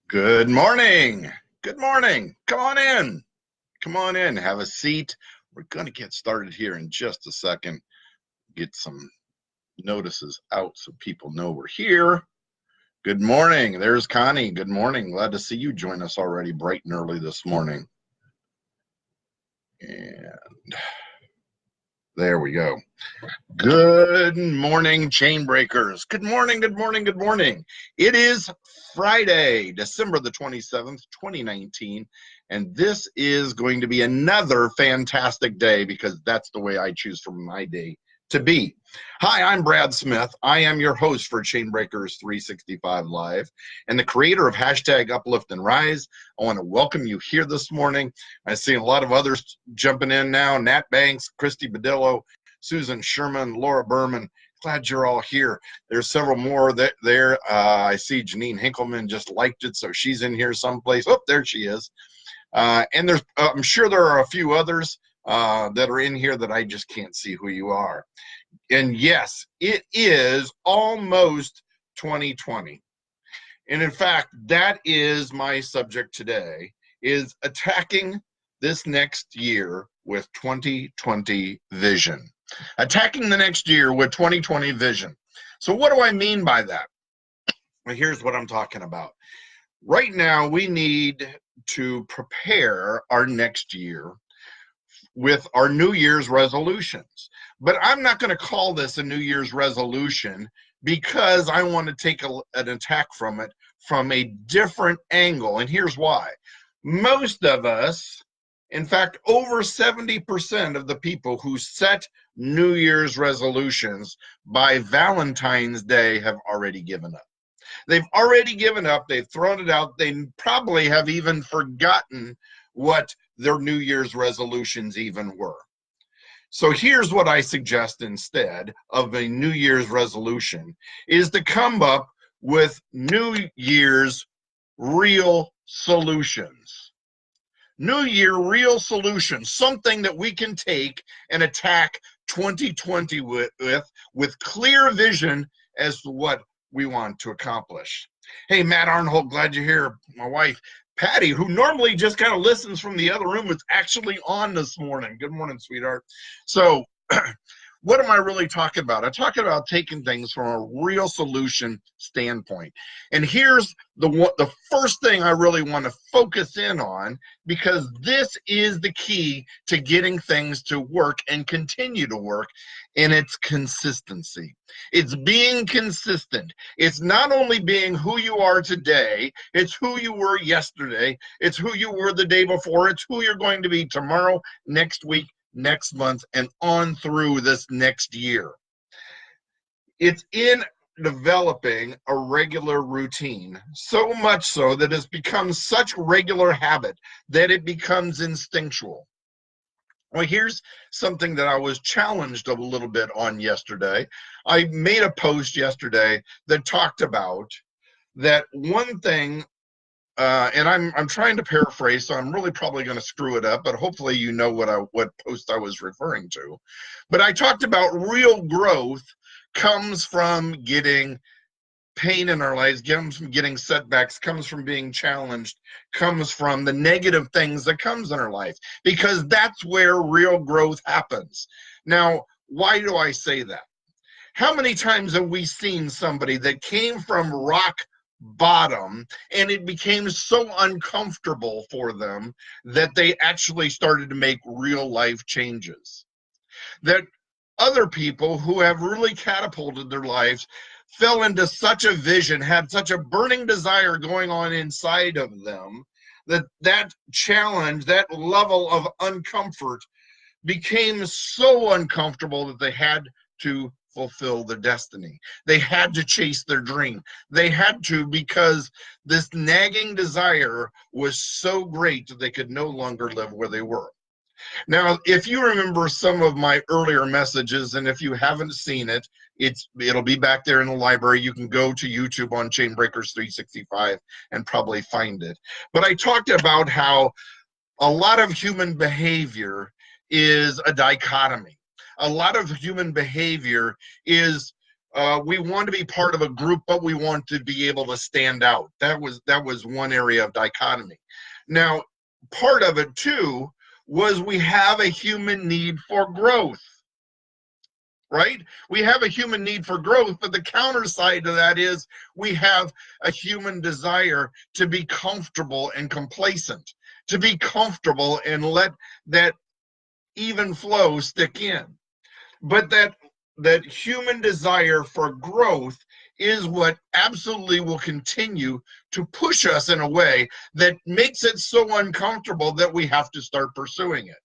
Good morning. Good morning. Come on in. Come on in. Have a seat. We're going to get started here in just a second. Get some notices out so people know we're here. Good morning. There's Connie. Good morning. Glad to see you join us already bright and early this morning. And there we go. Good morning, chain breakers. Good morning, good morning, good morning. It is Friday, December the 27th, 2019, and this is going to be another fantastic day because that's the way I choose for my day to be. Hi, I'm Brad Smith. I am your host for Chainbreakers 365 Live and the creator of hashtag Uplift and Rise. I want to welcome you here this morning. I see a lot of others jumping in now. Nat Banks, Christy Badillo, Susan Sherman, Laura Berman. Glad you're all here. There's several more there. I see Janine Hinkleman just liked it, so she's in here someplace. Oh, there she is. And there's, I'm sure there are a few others that are in here that I just can't see who you are. And yes, it is almost 2020. And in fact, that is my subject today, is attacking this next year with 2020 vision. Attacking the next year with 2020 vision. So what do I mean by that? Well, here's what I'm talking about. Right now, we need to prepare our next year with our New Year's resolutions. But I'm not going to call this a New Year's resolution because I want to take an attack from it from a different angle. And here's why. Most of us, in fact, over 70% of the people who set New Year's resolutions by Valentine's Day have already given up. They've already given up. They've thrown it out. They probably have even forgotten what their New Year's resolutions even were. So here's what I suggest instead of a New Year's resolution is to come up with New Year's real solutions. New Year real solutions, something that we can take and attack 2020 with clear vision as to what we want to accomplish. Hey, Matt Arnhold, glad you're here. My wife, Patty, who normally just kind of listens from the other room, is actually on this morning. Good morning, sweetheart. So what am I really talking about? I'm talking about taking things from a real solution standpoint. And here's the first thing I really want to focus in on, because this is the key to getting things to work and continue to work, and it's consistency. It's being consistent. It's not only being who you are today, it's who you were yesterday, it's who you were the day before, it's who you're going to be tomorrow, next week, next month, and on through this next year. It's in developing a regular routine, so much so that it's become such regular habit that it becomes instinctual. Well, here's something that I was challenged a little bit on yesterday. I made a post yesterday that talked about that one thing, and I'm trying to paraphrase, so I'm really probably going to screw it up, but hopefully you know what post I was referring to. But I talked about real growth comes from getting pain in our lives, comes from getting setbacks, comes from being challenged, comes from the negative things that comes in our life, because that's where real growth happens. Now, why do I say that? How many times have we seen somebody that came from rock bottom and it became so uncomfortable for them that they actually started to make real life changes? That other people who have really catapulted their lives fell into such a vision, had such a burning desire going on inside of them, that challenge, that level of uncomfort became so uncomfortable that they had to fulfill their destiny. They had to chase their dream. They had to, because this nagging desire was so great that they could no longer live where they were. Now, if you remember some of my earlier messages, and if you haven't seen it, it'll be back there in the library. You can go to YouTube on Chainbreakers 365 and probably find it. But I talked about how a lot of human behavior is a dichotomy. A lot of human behavior is We want to be part of a group, but we want to be able to stand out. That was one area of dichotomy. Now, part of it too was we have a human need for growth, right? We have a human need for growth, but the counter side to that is we have a human desire to be comfortable and complacent, to be comfortable and let that even flow stick in. But that human desire for growth is what absolutely will continue to push us in a way that makes it so uncomfortable that we have to start pursuing it.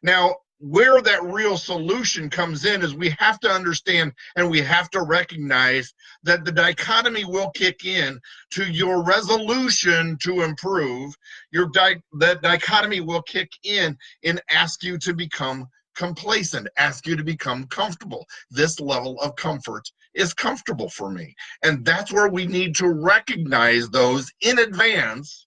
Now, where that real solution comes in is we have to understand and we have to recognize that the dichotomy will kick in to your resolution to improve. That dichotomy will kick in and ask you to become complacent, ask you to become comfortable. This level of comfort is comfortable for me. And that's where we need to recognize those in advance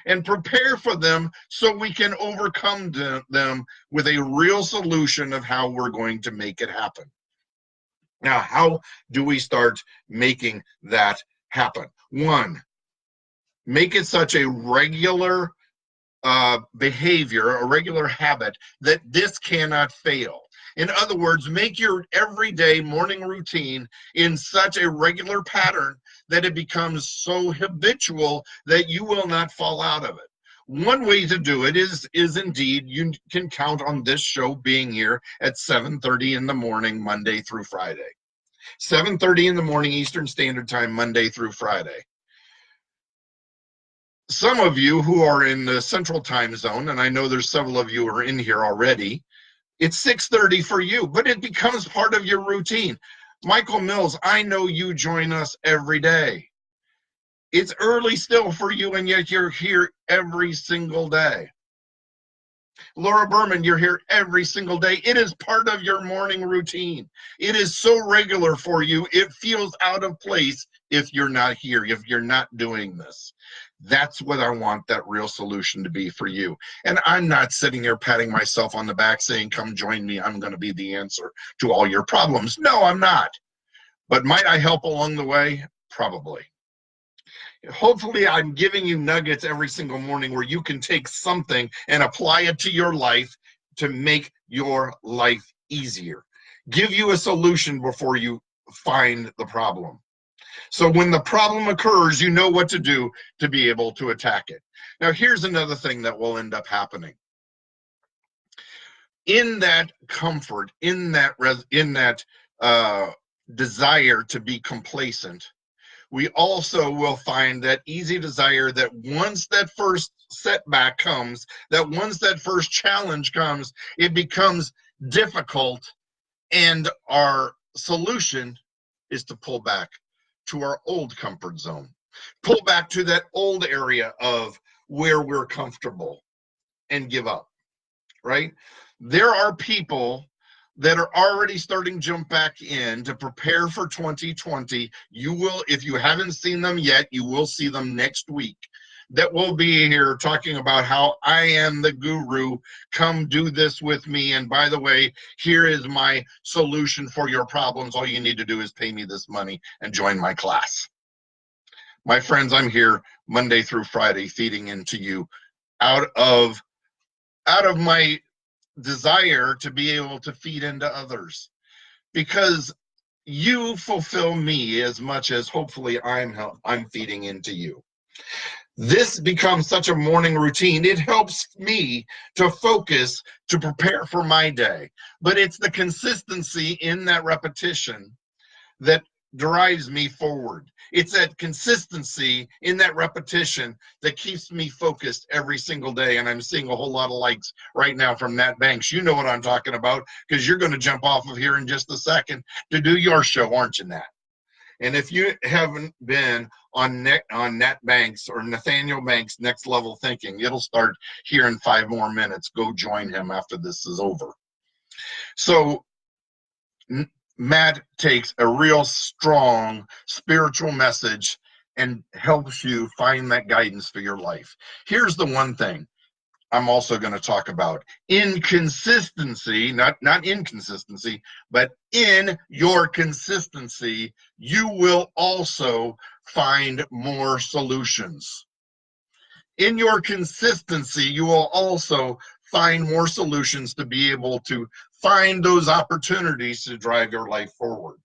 and prepare for them so we can overcome them with a real solution of how we're going to make it happen. Now, how do we start making that happen? One, make it such a regular behavior, a regular habit, that this cannot fail. In other words, make your everyday morning routine in such a regular pattern that it becomes so habitual that you will not fall out of it. One way to do it is indeed, you can count on this show being here at 7:30 in the morning, Monday through Friday. 7:30 in the morning, Eastern Standard Time, Monday through Friday. Some of you who are in the Central Time Zone, and I know there's several of you who are in here already, it's 6:30 for you, but it becomes part of your routine. Michael Mills, I know you join us every day. It's early still for you, and yet you're here every single day. Laura Berman, you're here every single day. It is part of your morning routine. It is so regular for you, it feels out of place if you're not here, if you're not doing this. That's what I want that real solution to be for you. And I'm not sitting here patting myself on the back saying, come join me, I'm going to be the answer to all your problems. No, I'm not. But might I help along the way? Probably. Hopefully I'm giving you nuggets every single morning where you can take something and apply it to your life to make your life easier. Give you a solution before you find the problem. So when the problem occurs, you know what to do to be able to attack it. Now, here's another thing that will end up happening. In that comfort, in that desire to be complacent, we also will find that easy desire that once that first setback comes, that once that first challenge comes, it becomes difficult, and our solution is to pull back to our old comfort zone, pull back to that old area of where we're comfortable and give up, right? There are people that are already starting to jump back in to prepare for 2020. You will, if you haven't seen them yet, you will see them next week. That will be here talking about how I am the guru. Come do this with me. And by the way, here is my solution for your problems. All you need to do is pay me this money and join my class. My friends, I'm here Monday through Friday feeding into you out of my desire to be able to feed into others, because you fulfill me as much as hopefully I'm feeding into you. This becomes such a morning routine. It helps me to focus, to prepare for my day. But it's the consistency in that repetition that drives me forward. It's that consistency in that repetition that keeps me focused every single day. And I'm seeing a whole lot of likes right now from Nat Banks. You know what I'm talking about, because you're going to jump off of here in just a second to do your show, aren't you, Nat? And if you haven't been on Nat Banks or Nathaniel Banks' Next Level Thinking, it'll start here in 5 more minutes. Go join him after this is over. So Matt takes a real strong spiritual message and helps you find that guidance for your life. Here's the one thing. I'm also going to talk about inconsistency, not inconsistency, but in your consistency, you will also find more solutions. In your consistency, you will also find more solutions to be able to find those opportunities to drive your life forward.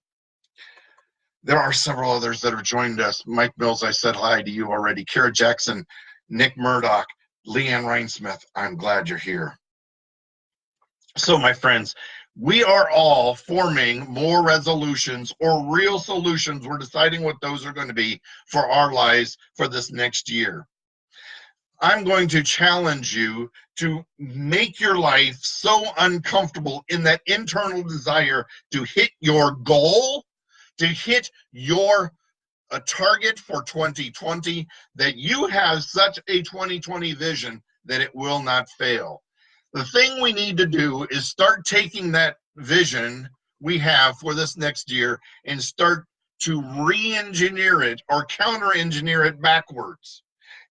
There are several others that have joined us. Mike Mills, I said hi to you already. Kara Jackson, Nick Murdoch, Leanne Reinsmith, I'm glad you're here. So, my friends, we are all forming more resolutions or real solutions. We're deciding what those are going to be for our lives for this next year. I'm going to challenge you to make your life so uncomfortable in that internal desire to hit your goal, to hit your target for 2020, that you have such a 2020 vision that it will not fail. The thing we need to do is start taking that vision we have for this next year and start to re-engineer it or counter-engineer it backwards.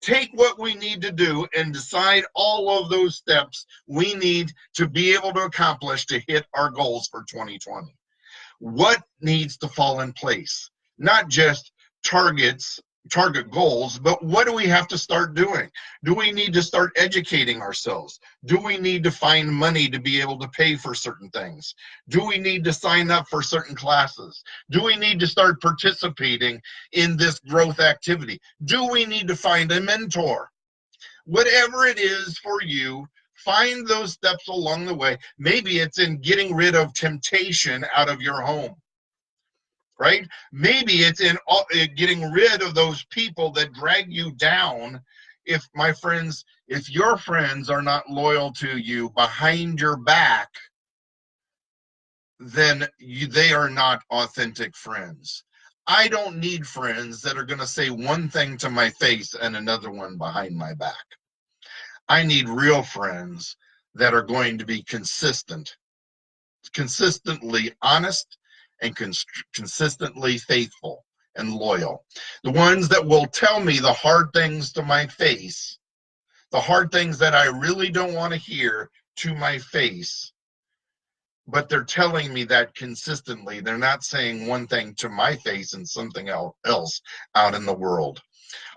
Take what we need to do and decide all of those steps we need to be able to accomplish to hit our goals for 2020. What needs to fall in place? Not just target goals, but what do we have to start doing? Do we need to start educating ourselves? Do we need to find money to be able to pay for certain things? Do we need to sign up for certain classes? Do we need to start participating in this growth activity? Do we need to find a mentor? Whatever it is for you, find those steps along the way. Maybe it's in getting rid of temptation out of your home. Right? Maybe it's in getting rid of those people that drag you down. If your friends are not loyal to you behind your back, then they are not authentic friends. I don't need friends that are going to say one thing to my face and another one behind my back. I need real friends that are going to be consistently honest, and consistently faithful and loyal. The ones that will tell me the hard things to my face, the hard things that I really don't want to hear to my face, but they're telling me that consistently. They're not saying one thing to my face and something else out in the world.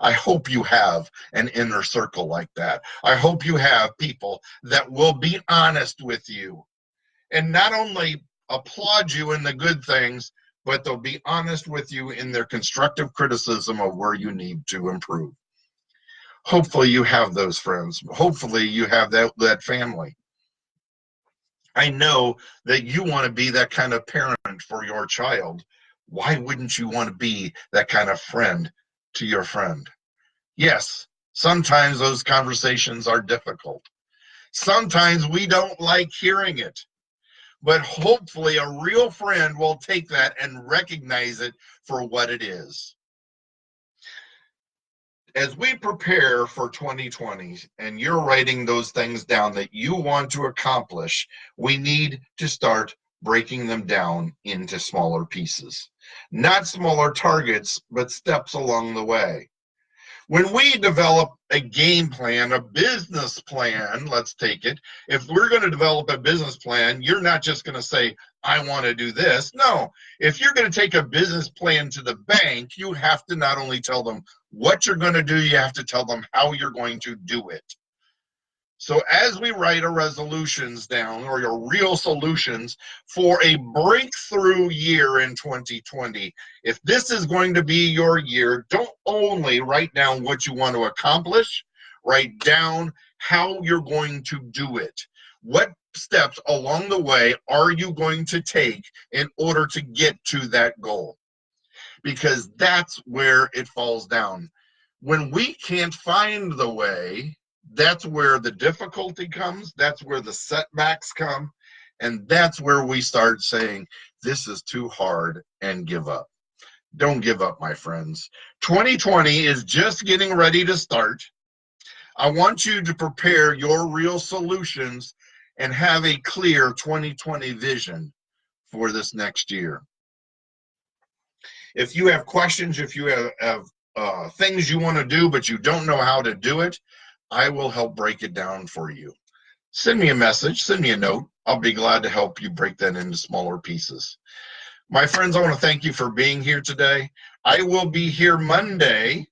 I hope you have an inner circle like that. I hope you have people that will be honest with you and not only applaud you in the good things, but they'll be honest with you in their constructive criticism of where you need to improve. Hopefully you have those friends. Hopefully you have that family. I know that you want to be that kind of parent for your child. Why wouldn't you want to be that kind of friend to your friend? Yes, sometimes those conversations are difficult. Sometimes we don't like hearing it. But hopefully a real friend will take that and recognize it for what it is. As we prepare for 2020 and you're writing those things down that you want to accomplish, we need to start breaking them down into smaller pieces. Not smaller targets, but steps along the way. When we develop a game plan, a business plan, let's take it. If we're going to develop a business plan, you're not just going to say, I want to do this. No, if you're going to take a business plan to the bank, you have to not only tell them what you're going to do, you have to tell them how you're going to do it. So as we write our resolutions down, or your real solutions for a breakthrough year in 2020, if this is going to be your year, don't only write down what you want to accomplish, write down how you're going to do it. What steps along the way are you going to take in order to get to that goal? Because that's where it falls down. When we can't find the way, that's where the difficulty comes. That's where the setbacks come. And that's where we start saying, this is too hard, and give up. Don't give up, my friends. 2020 is just getting ready to start. I want you to prepare your real solutions and have a clear 2020 vision for this next year. If you have questions, if you have things you want to do, but you don't know how to do it, I will help break it down for you. Send me a message, send me a note. I'll be glad to help you break that into smaller pieces. My friends, I want to thank you for being here today. I will be here Monday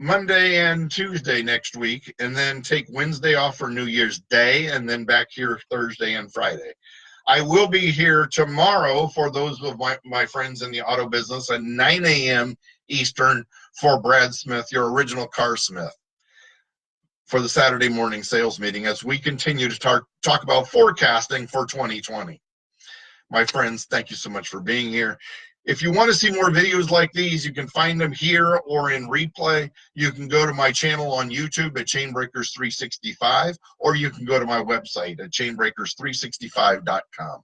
and Tuesday next week, and then take Wednesday off for New Year's Day, and then back here Thursday and Friday. I will be here tomorrow for those of my friends in the auto business at 9 a.m. Eastern for Brad Smith, your original car smith, for the Saturday morning sales meeting as we continue to talk about forecasting for 2020. My friends, thank you so much for being here. If you want to see more videos like these, you can find them here or in replay. You can go to my channel on YouTube at Chainbreakers 365, or you can go to my website at chainbreakers365.com.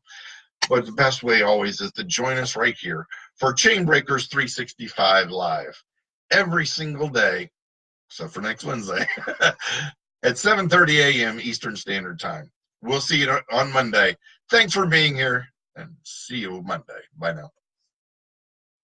But the best way always is to join us right here for Chainbreakers 365 Live every single day, except for next Wednesday, at 7:30 a.m. Eastern Standard Time. We'll see you on Monday. Thanks for being here, and see you Monday. Bye now.